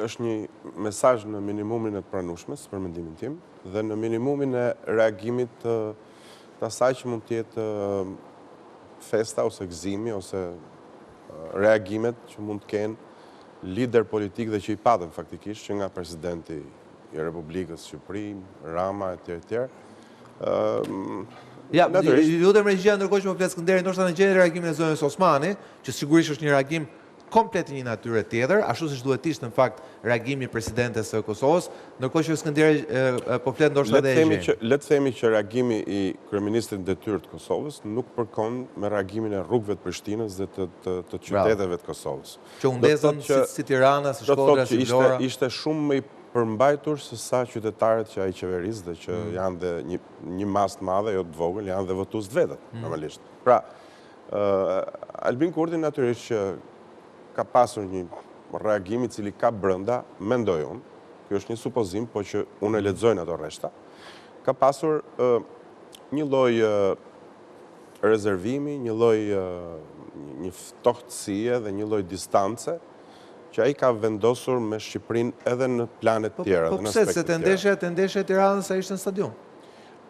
është një mesazh në minimumin e të pranueshmes, për mendimin tim, dhe në minimumin e reagimit të asaj që mund të jetë festa ose gëzimi ose reagimet që mund të kenë lider politik dhe që i patëm faktikisht që nga presidenti i Republikës Shqipëri, Rama etj. Ja, lutem regjia ndërkohë që po flet Skënderi, ndoshta në gjendje reagimin e zonës Osmani, që sigurisht është një reagim komplet një natyre tjetër, ashtu siç duhet të ishte në fakt reagimi i presidentes së Kosovës, ndërkohë që Skënderi po flet ndoshta edhe le të themi që reagimi i kryeministrit detyrë të Kosovës nuk përkon me reagimin e rrugëve të Prishtinës dhe të qyteteve të Kosovës. Që u ndezën si Tirana, si Shkodra, si Vlora. Ishte shumë më i përmbajtur se sa qytetarët që ai qeveris dhe që janë dhe një masë të madhe, jo të vogël, janë dhe votues të vetët, normalisht. Pra, Albin Kurti natyrisht që ka pasur një reagim i cili ka brenda, mendoj unë, kjo është një supozim, po që unë e lexojnë ato rreshta, ka pasur një lloj rezervimi, një lloj një ftohtësie dhe një lloj distance që ai ka vendosur me Shqipërinë edhe në planet tjera. Po pse se të ndeshja e Tiranës sa ishte në stadium?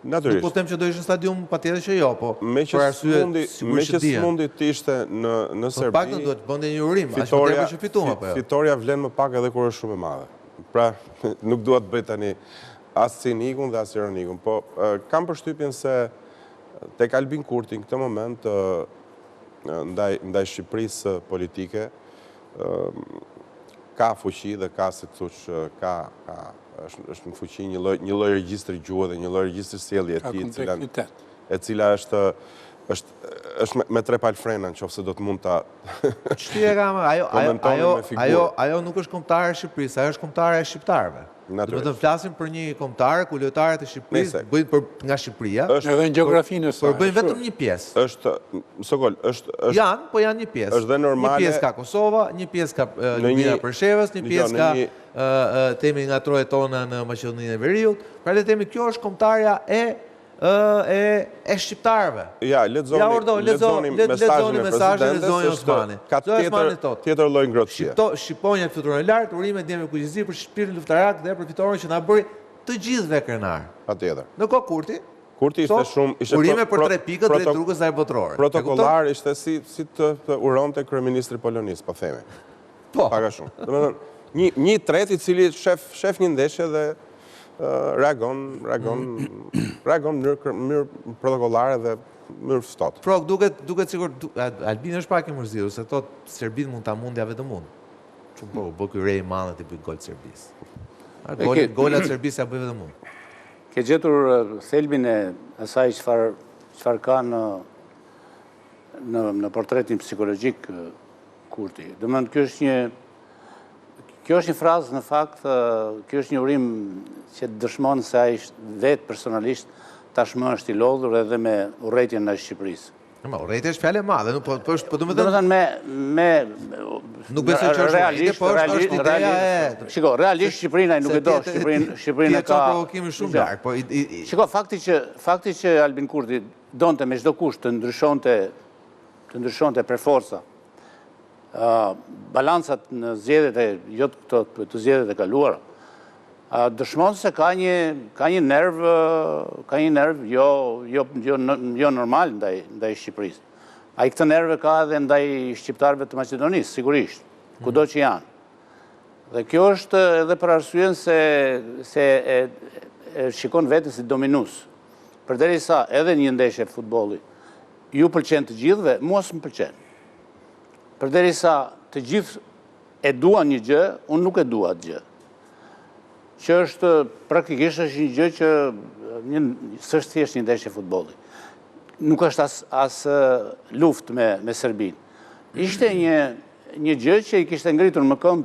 Natyrisht. Nuk po them që do ishte në stadium, patjetër që jo, po me që s'mundi të ishte në Serbi. Për paktën duhet bënte një urim, aq më tepër që fituam apo jo. Fitoria vlen më pak edhe kur është shumë e madhe. Pra, nuk dua të bëj tani as cinikun dhe as ironikun, po kam përshtypjen se tek Albin Kurti në këtë moment ndaj Shqipërisë politike ka fuqi dhe ka, si të thush, është në fuqi një lloj regjistri gjuhë dhe një lloj regjistri sjellje e tij, e cila është me tre palfrena nëse do të mund ta Ç'ti e kam, ajo nuk është kombëtare e Shqipërisë, ajo është kombëtare e shqiptarëve. Do të flasim për një kombëtar ku lojtarët e Shqipërisë bëjnë nga Shqipëria. Edhe në gjeografinë e saj. Por bëjnë vetëm një pjesë. Janë një pjesë. Është dhe normale. Një pjesë ka Kosova, një pjesë ka Lubina Preshevës, një pjesë ka temi nga trojet tona në Maqedoninë e Veriut. Pra le të themi kjo është kombëtarja e shqiptarëve. Ja, lexoni mesazhin e presidentes. Ka tjetër lloj ngrohtësie. Shqiponja fluturon lart, urime djemi kujtësi për shpirtin luftarak dhe për fitoren që na bëri të gjithëve krenar. Patjetër. Në kohë Kurti ishte shumë urime për 3 pikët drejt rrugës së botrore. Protokollar ishte si të uronte kryeministri Polonisë, po themi. Po. Paka shumë. Domethënë një tret i cili shef një ndeshje dhe reagon mënyrë protokollare dhe mënyrë ftohtë. Pro, duket sikur Albin është pak i mërzitur, se thotë Serbin mund ta mundja vetëm unë. Çu po, bë ky rej i madh ti bëj gol të Serbisë. Golat të Serbisë ja bëj vetëm unë. Ke gjetur thelbin e asaj çfarë ka në portretin psikologjik Kurti. Domethënë kjo është një frazë, në fakt, kjo është një urim që dëshmon se ai vetë personalisht tashmë është i lodhur edhe me urrëtitjen e Shqipërisë. Urrëtia është fjalë e madhe, po domethënë me nuk besoj që është realisht, po është ideja e. Shiko, realisht Shqipërinë ai nuk e do, Shqipërinë ka provokime shumë larg, po shiko, fakti që Albin Kurti donte me çdo kusht të ndryshonte për forca balancat në zgjedhjet të zgjedhjet e kaluara, dëshmon se ka një nerv jo normal ndaj Shqipërisë. Ai këtë nerve ka edhe ndaj shqiptarëve të Maqedonisë, sigurisht, kudo që janë. Dhe kjo është edhe për arsyen se shikon veten si dominues. Përderisa edhe një ndeshje futbolli ju pëlqen të gjithëve, mua s'm pëlqen. Përderisa të gjithë e duan një gjë, unë nuk e dua atë gjë. Që është praktikisht është një gjë që s'është thjesht një ndeshje futbolli. Nuk është as luftë me Serbinë. Ishte një gjë që i kishte ngritur më këmbë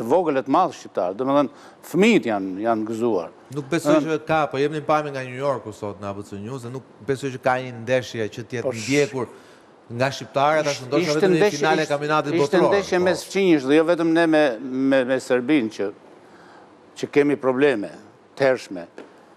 të vogël e të madh shqiptar. Domethënë fëmijët janë gëzuar. Nuk besoj që ka, po jepni pamje nga New Yorku sot në ABC News, dhe nuk besoj që ka një ndeshje që të jetë ndjekur nga shqiptarët, ashtu ndoshta vetëm në finale e kampionatit botror. Ishte ndeshje mes fqinjësh dhe jo vetëm ne me Serbinë që kemi probleme të hershme.